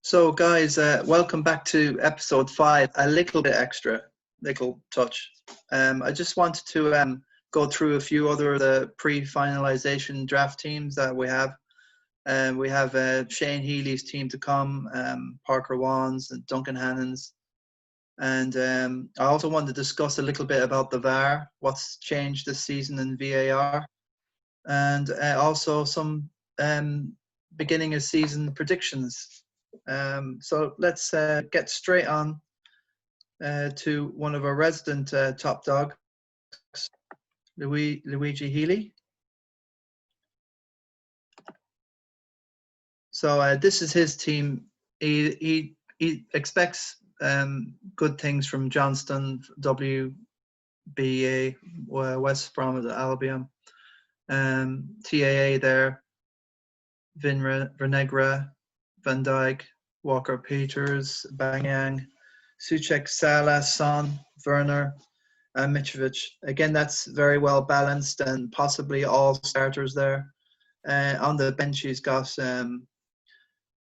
So, guys, welcome back to episode 5. A little bit extra, little touch. I just wanted to go through a few other of the pre-finalization draft teams that we have. We have Shane Healy's team to come, Parker Wan's, and Duncan Hannon's. And I also want to discuss a little bit about the VAR, what's changed this season in VAR, and also some beginning of season predictions. So let's get straight on to one of our resident top dogs, Luigi Healy. So this is his team. He expects good things from Johnston, WBA, West Brom Albion, TAA there, Vernegra, Van Dijk, Walker Peters, Banyang, Suchek, Salah, Son, Werner, and Mitrovic. Again, that's very well balanced and possibly all starters there. On the bench, he's got some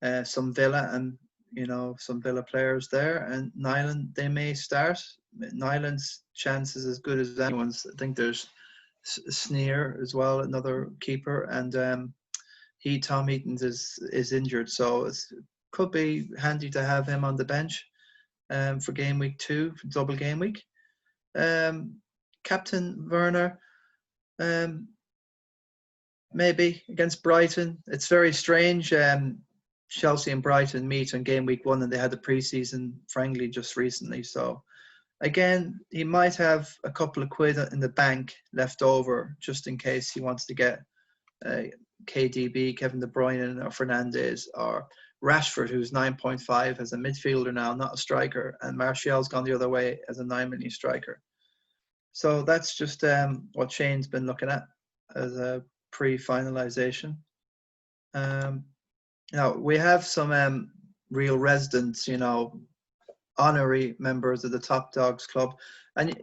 Villa and some Villa players there. And Nyland, they may start. Nyland's chance is as good as anyone's. I think there's Sneer as well, another keeper, and Tom Eaton is injured, so it could be handy to have him on the bench for game week 2, for double game week. Captain Werner, maybe against Brighton. It's very strange. Chelsea and Brighton meet on game week 1, and they had the pre-season friendly just recently. So again, he might have a couple of quid in the bank left over just in case he wants to get KDB, Kevin De Bruyne, or Fernandes, or Rashford, who's 9.5 as a midfielder now, not a striker, and Martial's gone the other way as a 9 million striker. So that's just what Shane's been looking at as a pre-finalization. Now we have some real residents, honorary members of the Top Dogs Club, and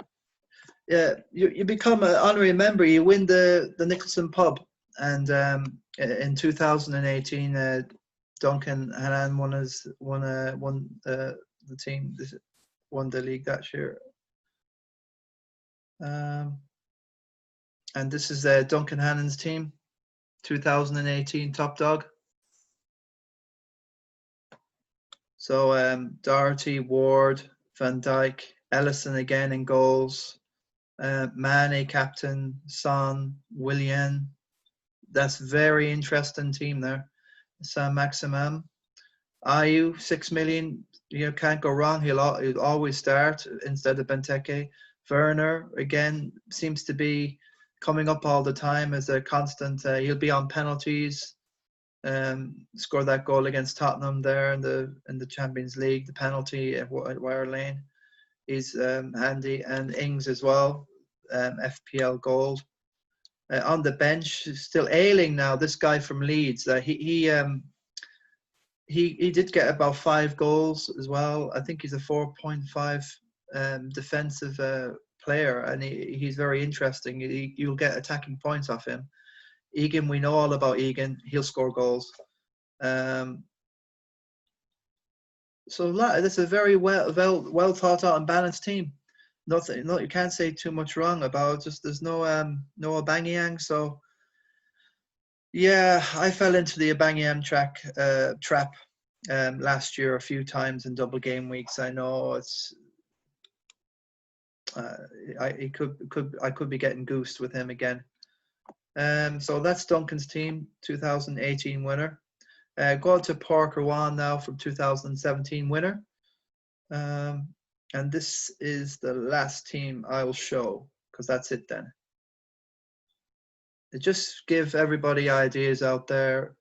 you become an honorary member. You win the Nicholson Pub. And in 2018, Duncan Hannan won the team, won the league that year. And this is Duncan Hannan's team, 2018 Top Dog. So Doherty, Ward, Van Dijk, Ellison again in goals, Mane captain, Son, Willian. That's very interesting team there. Saint-Maximin, Ayew, 6 million. Can't go wrong. He'll always start instead of Benteke. Werner again seems to be coming up all the time as a constant. He'll be on penalties. Scored that goal against Tottenham there in the Champions League. The penalty at Wire Lane. He's handy, and Ings as well. FPL Gold. On the bench, still ailing now. This guy from Leeds, he did get about 5 goals as well. I think he's a 4.5 defensive player, and he's very interesting. You'll get attacking points off him. Egan, we know all about Egan. He'll score goals. So that's a very well thought out and balanced team. Nothing, you can't say too much wrong about. Just there's no Aubameyang. So yeah, I fell into the Aubameyang trap last year a few times in double game weeks. I know it's I could be getting goosed with him again. So that's Duncan's team, 2018 winner. Go to Parker Wan now from 2017 winner. And this is the last team I will show, because that's it then. Just give everybody ideas out there.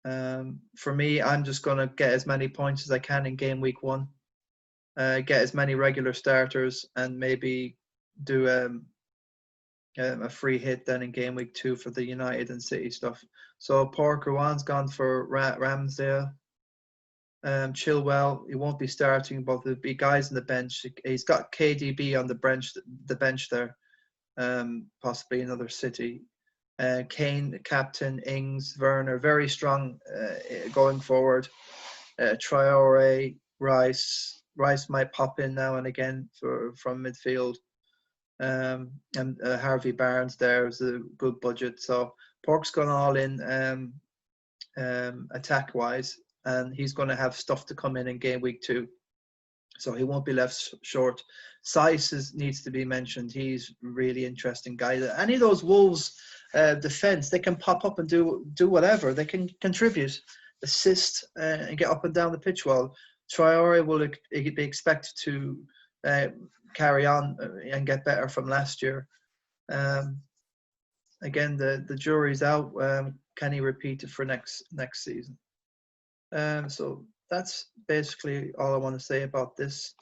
For me, I'm just going to get as many points as I can in game week 1. Get as many regular starters, and maybe do a free hit then in game week 2 for the United and City stuff. So Parker Wan's gone for Ramsdale. Chilwell, he won't be starting, but there'll be guys on the bench. He's got KDB on the bench there, possibly another City. Kane, captain, Ings, Werner, very strong going forward. Traore, Rice. Rice might pop in now and again from midfield. And Harvey Barnes there is a good budget. So Pork's gone all in attack wise, and he's going to have stuff to come in game week 2. So he won't be left short. Size needs to be mentioned. He's a really interesting guy. Any of those Wolves defense, they can pop up and do whatever. They can contribute, assist, and get up and down the pitch well. Traore will be expected to carry on and get better from last year. Again, the jury's out. Can he repeat it for next season? So that's basically all I want to say about this.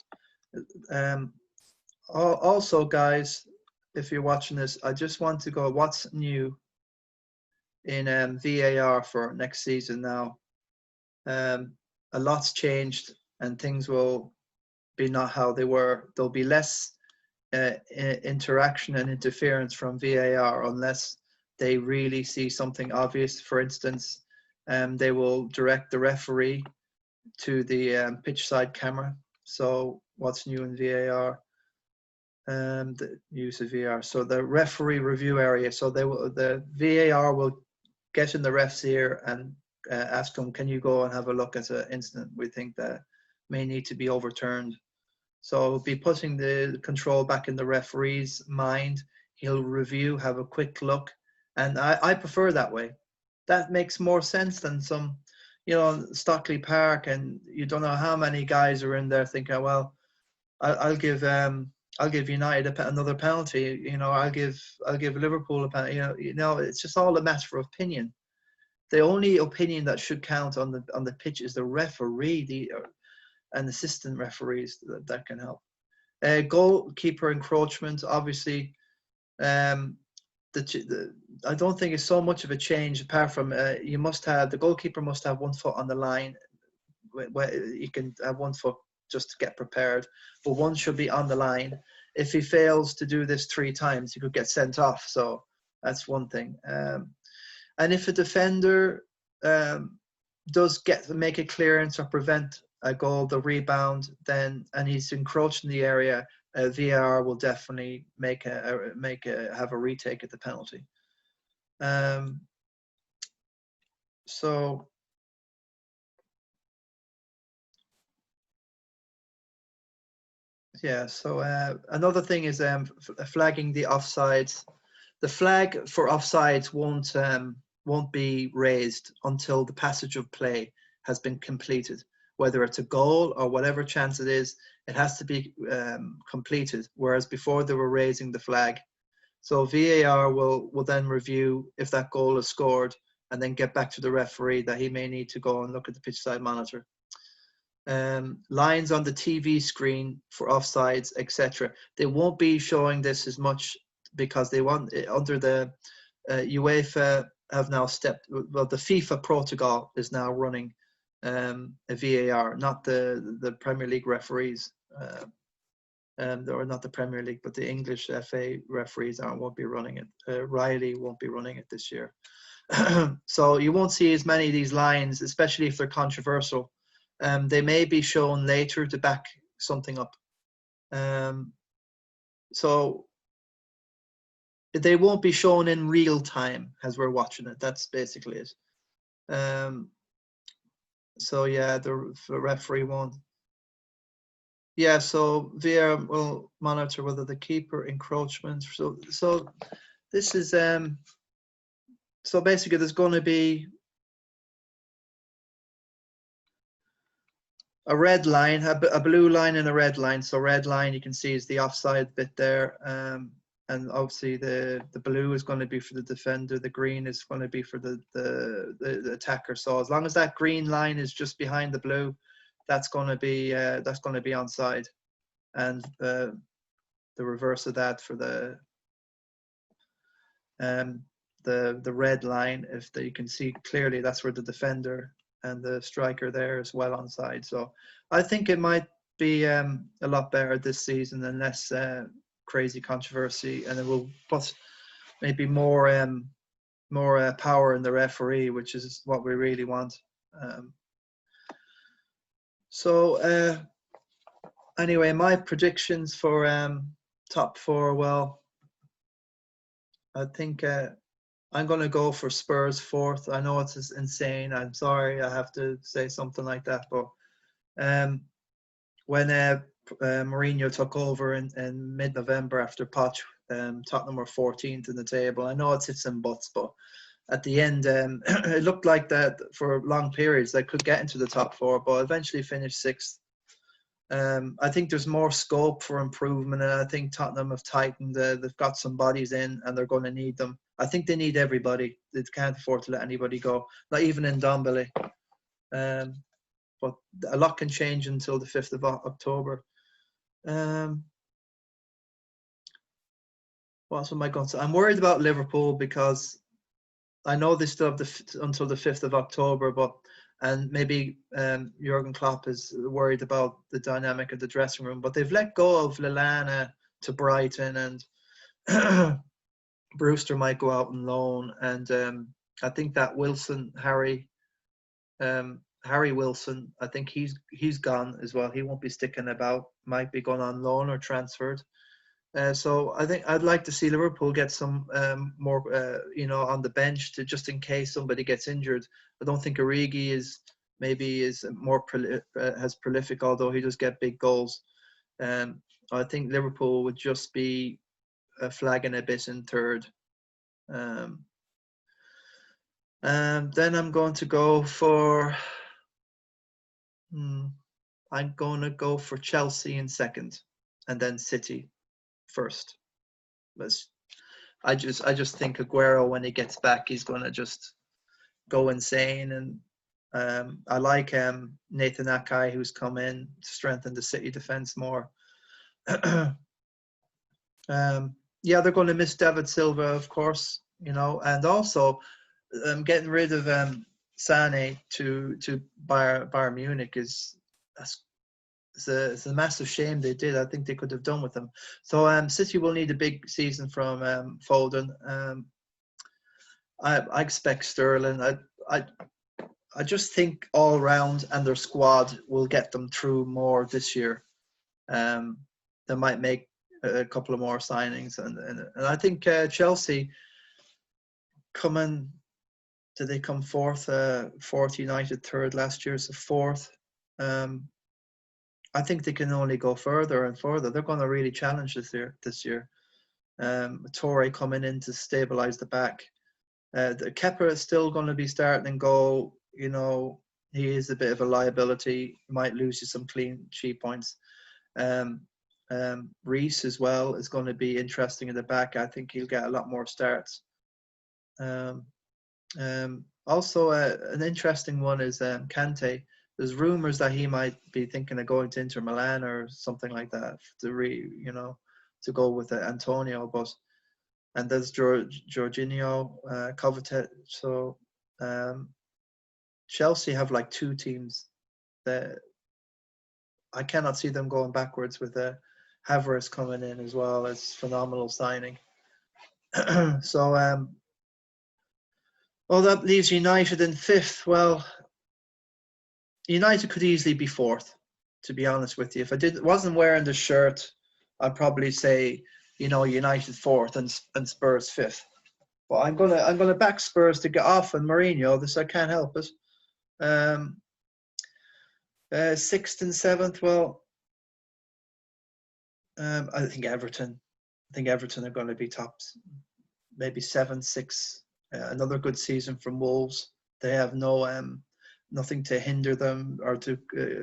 Also, guys, if you're watching this, I just want to go, what's new in VAR for next season now? A lot's changed and things will be not how they were. There'll be less interaction and interference from VAR unless they really see something obvious. For instance, they will direct the referee to the pitch side camera. So what's new in VAR? The use of VAR. So the referee review area. So the VAR will get in the ref's ear and ask them, can you go and have a look at an incident we think that may need to be overturned? So it'll be putting the control back in the referee's mind. He'll review, have a quick look. And I prefer that way. That makes more sense than some, Stockley Park, and you don't know how many guys are in there thinking, well, I'll give United another penalty. I'll give Liverpool a penalty. It's just all a matter of opinion. The only opinion that should count on the pitch is the referee, and assistant referees that can help. Goalkeeper encroachment, obviously. I don't think it's so much of a change apart from the goalkeeper must have 1 foot on the line. You can have 1 foot just to get prepared, but one should be on the line. If he fails to do this 3 times, he could get sent off. So that's one thing. And if a defender does make a clearance or prevent a goal, the rebound, and he's encroached in the area, VAR will definitely have a retake at the penalty. So yeah. So another thing is flagging the offsides. The flag for offsides won't be raised until the passage of play has been completed. Whether it's a goal or whatever chance it is, it has to be completed, whereas before they were raising the flag. So VAR will then review if that goal is scored and then get back to the referee that he may need to go and look at the pitch side monitor. Lines on the TV screen for offsides, etc. They won't be showing this as much because they want, under the UEFA have now the FIFA protocol is now running a VAR, not the Premier League referees, or not the Premier League, but the English FA referees won't be running it. Riley won't be running it this year. So you won't see as many of these lines, especially if they're controversial. They may be shown later to back something up. So they won't be shown in real time as we're watching it. That's basically it. So yeah, the referee won't. Yeah, so VAR will monitor whether the keeper encroachment. So this is so basically there's going to be a red line, a blue line and a red line. So red line you can see is the offside bit there, and obviously the blue is going to be for the defender, the green is going to be for the attacker. So as long as that green line is just behind the blue, that's going to be onside, and the reverse of that for the red line, you can see clearly that's where the defender and the striker there is well onside. So I think it might be a lot better this season and less crazy controversy, and it will put maybe more power in the referee, which is what we really want. So anyway, my predictions for top four. Well, I think I'm going to go for Spurs fourth. I know it's just insane. I'm sorry, I have to say something like that, but when Mourinho took over in mid-November after Poch, Tottenham were 14th in the table. I know it's hits and buts, but at the end, it looked like that for long periods they could get into the top four, but eventually finished sixth. I think there's more scope for improvement, and I think Tottenham have tightened. They've got some bodies in, and they're going to need them. I think they need everybody. They can't afford to let anybody go, not even in Ndombele. But a lot can change until the 5th of October. What am I going to say? I'm worried about Liverpool because I know they still have until the 5th of October, and maybe Jurgen Klopp is worried about the dynamic of the dressing room, but they've let go of Lallana to Brighton, and Brewster might go out on loan, and I think that Harry Wilson, I think he's gone as well. He won't be sticking about. Might be going on loan or transferred. So I think I'd like to see Liverpool get some more, on the bench to just in case somebody gets injured. I don't think Origi is more has prolific, although he does get big goals. I think Liverpool would just be flagging a bit in third. Then I'm going to go for. I'm going to go for Chelsea in second, and then City first. I just think Aguero, when he gets back, he's going to just go insane. And I like Nathan Akai, who's come in to strengthen the City defense more. Yeah, they're going to miss David Silva, of course, and also getting rid of Sané to Bayern Munich is it's a massive shame they did. I think they could have done with them. So City will need a big season from Foden. I expect Sterling. I just think all round and their squad will get them through more this year. They might make a couple of more signings, and I think Chelsea coming. Did they come fourth? Fourth, United third last year, so fourth. I think they can only go further and further. They're going to really challenge this year. Torre coming in to stabilize the back. The Kepa is still going to be starting and goal. He is a bit of a liability. He might lose you some clean sheet points. Reece as well is going to be interesting in the back. I think he'll get a lot more starts. Also, an interesting one is Kante. There's rumors that he might be thinking of going to Inter Milan or something like that to go with Antonio. And there's Jorginho, Kovacic. So Chelsea have like two teams that I cannot see them going backwards with Havertz coming in as well as phenomenal signing. So that leaves United in fifth. Well, United could easily be fourth, to be honest with you. If I wasn't wearing the shirt, I'd probably say, United fourth and Spurs fifth. But I'm gonna back Spurs to get off and Mourinho. This I can't help it. Sixth and seventh. Well, I think Everton. Are going to be tops. Maybe 7, 6. Another good season from Wolves. They have nothing to hinder them or to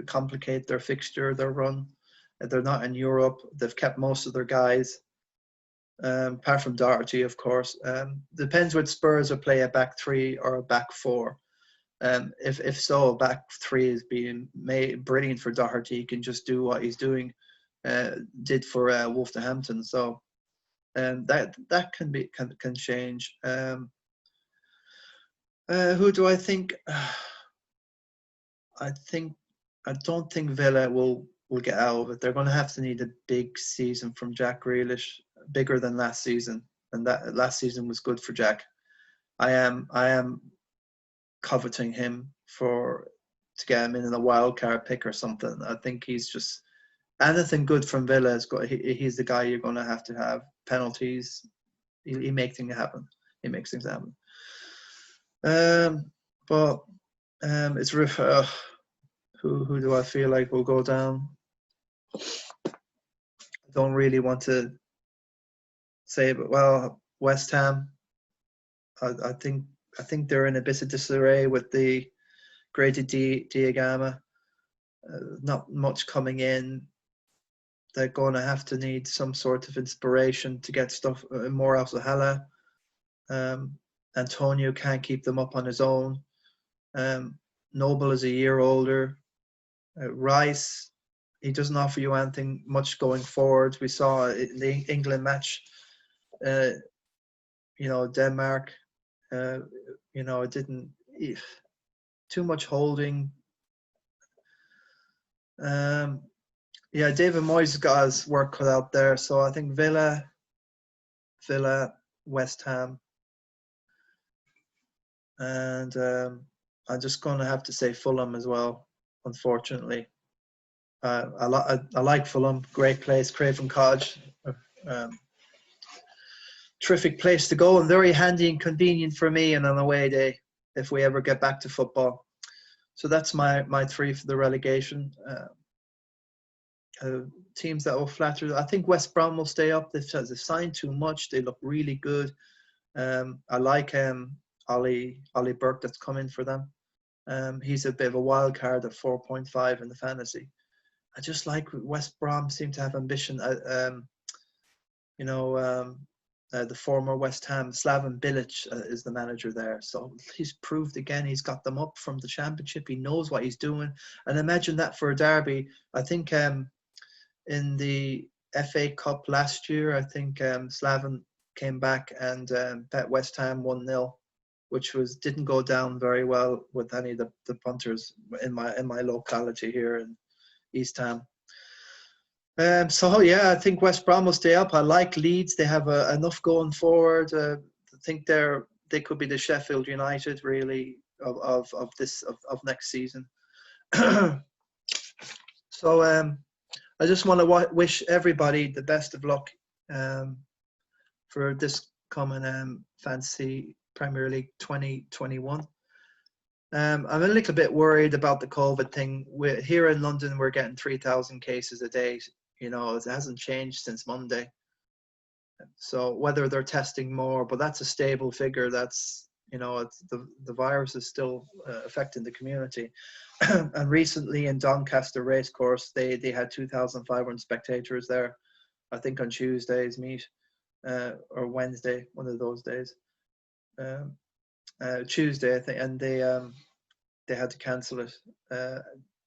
complicate their fixture, their run. They're not in Europe. They've kept most of their guys, apart from Doherty, of course. Depends what Spurs will play, a back three or a back four. If so, back three is being made brilliant for Doherty. He can just do what he's doing, did for Wolverhampton. So that can change. Who do I think? I don't think Villa will get out of it. They're going to have to need a big season from Jack Grealish, bigger than last season, and that last season was good for Jack. I am coveting him to get him in a wild card pick or something. I think he's just anything good from Villa is good. He's the guy you're going to have penalties. He makes things happen. He makes things happen. But it's who do I feel like will go down? I don't really want to say, but well, West Ham. I think they're in a bit of disarray with the graded Diagama. Not much coming in. They're going to have to need some sort of inspiration to get stuff more out of Hela. Antonio can't keep them up on his own. Noble is a year older. Rice, he doesn't offer you anything much going forward. We saw in the England match, Denmark, it didn't, too much holding. David Moyes got his work cut out there. So I think Villa, West Ham, and I'm just going to have to say Fulham as well, unfortunately. I like Fulham, great place, Craven Cottage. Terrific place to go and very handy and convenient for me and on a away day if we ever get back to football. So that's my three for the relegation. Teams that will flatter. I think West Brom will stay up. They've signed too much. They look really good. I like Ollie Burke that's come in for them. He's a bit of a wild card at 4.5 in the fantasy. I just like West Brom seem to have ambition. The former West Ham, Slaven Bilic is the manager there. So he's proved again he's got them up from the championship. He knows what he's doing. And imagine that for a derby. I think in the FA Cup last year, I think Slaven came back and bet West Ham 1-0, which didn't go down very well with any of the punters in my locality here in East Ham. I think West Brom will stay up. I like Leeds. They have enough going forward. I think they could be the Sheffield United really of next season. So I just want to wish everybody the best of luck for this coming Fantasy Premier League 2021. I'm a little bit worried about the COVID thing. Here in London, we're getting 3,000 cases a day. It hasn't changed since Monday. So whether they're testing more, but that's a stable figure. That's, it's the virus is still affecting the community. And recently in Doncaster Racecourse, they had 2,500 spectators there. I think on Tuesday's meet or Wednesday, one of those days. Tuesday, I think, and they had to cancel it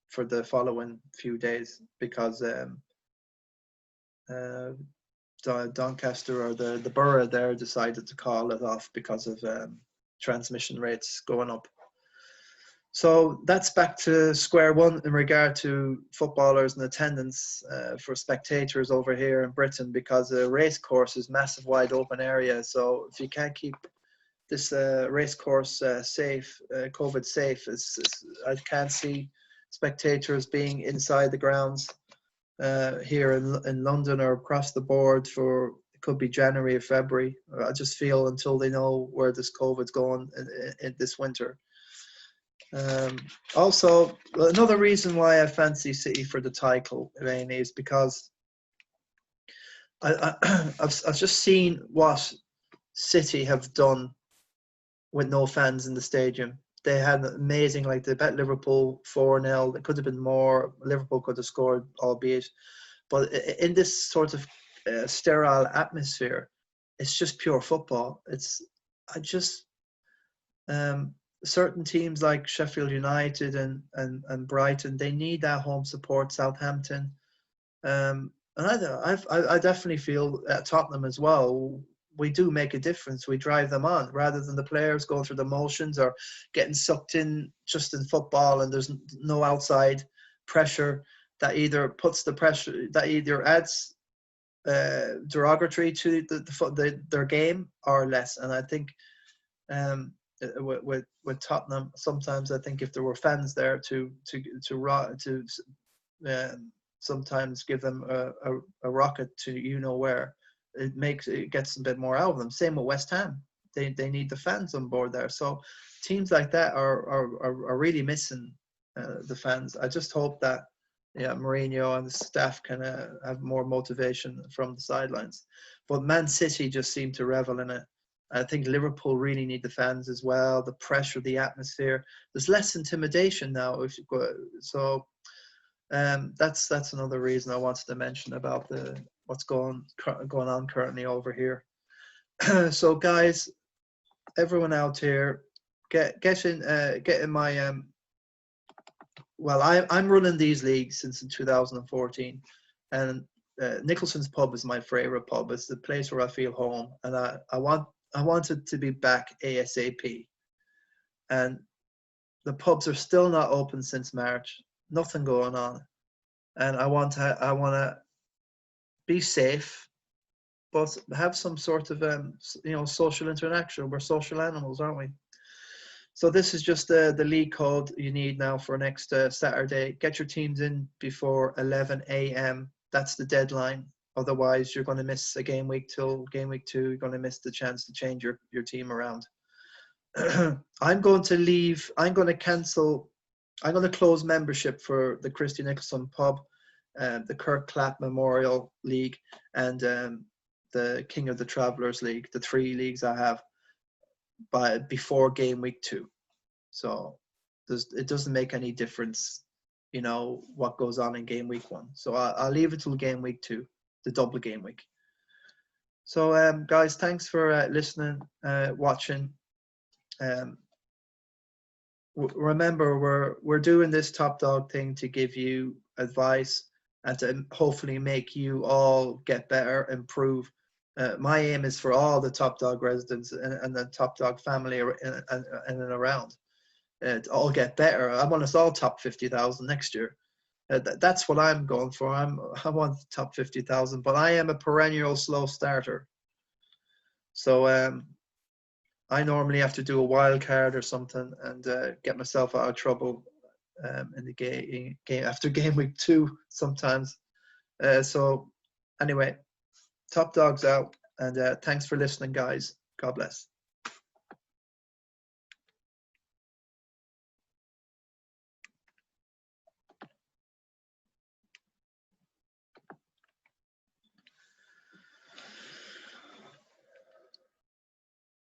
for the following few days because Doncaster or the borough there decided to call it off because of transmission rates going up. So that's back to square one in regard to footballers and attendance for spectators over here in Britain, because the race course is massive, wide open area. So if you can't keep this race course safe, COVID safe, I can't see spectators being inside the grounds here in London or across the board for, it could be January or February. I just feel until they know where this COVID's going in this winter. Also, another reason why I fancy City for the title, Elaine, is because I've just seen what City have done with no fans in the stadium. They had amazing, they bet Liverpool 4-0. It could have been more. Liverpool could have scored, albeit. But in this sort of sterile atmosphere, it's just pure football. Certain teams like Sheffield United and Brighton, they need that home support. Southampton, and I definitely feel at Tottenham as well. We do make a difference. We drive them on rather than the players going through the motions or getting sucked in just in football, and there's no outside pressure that either puts the pressure, that either adds derogatory to their game or less. And I think with Tottenham. Sometimes I think if there were fans there to sometimes give them a rocket to where, it gets a bit more out of them. Same with West Ham. They need the fans on board there. So teams like that are really missing the fans. I just hope that Mourinho and the staff can have more motivation from the sidelines. But Man City just seem to revel in it. I think Liverpool really need the fans as well. The pressure, the atmosphere. There's less intimidation now. So that's another reason I wanted to mention about what's going on currently over here. So guys, everyone out here, get in my well, I'm running these leagues since 2014, and Nicholson's pub is my favorite pub. It's the place where I feel home, and I wanted to be back ASAP. And the pubs are still not open since March. Nothing going on, and I want to be safe, but have some sort of social interaction. We're social animals, aren't we? So this is just the league code you need now for next Saturday. Get your teams in before 11 a.m. That's the deadline. Otherwise, you're going to miss a game week till game week 2. You're going to miss the chance to change your team around. I'm going to leave. I'm going to cancel. I'm going to close membership for the Christy Nicholson pub, the Kirk Clapp Memorial League, and the King of the Travellers League. The 3 leagues I have before game week 2. So it doesn't make any difference, what goes on in game week 1. So I'll leave it till game week 2, the double game week. So guys, thanks for listening, watching. Remember, we're doing this Top Dog thing to give you advice and to hopefully make you all get better, improve. My aim is for all the Top Dog residents and the Top Dog family and around to all get better. I want us all top 50,000 next year. That's what I'm going for. I want top 50,000, but I am a perennial slow starter. So I normally have to do a wild card or something and get myself out of trouble in the game after game week 2 sometimes. So anyway, Top Dogs out, and thanks for listening, guys. God bless.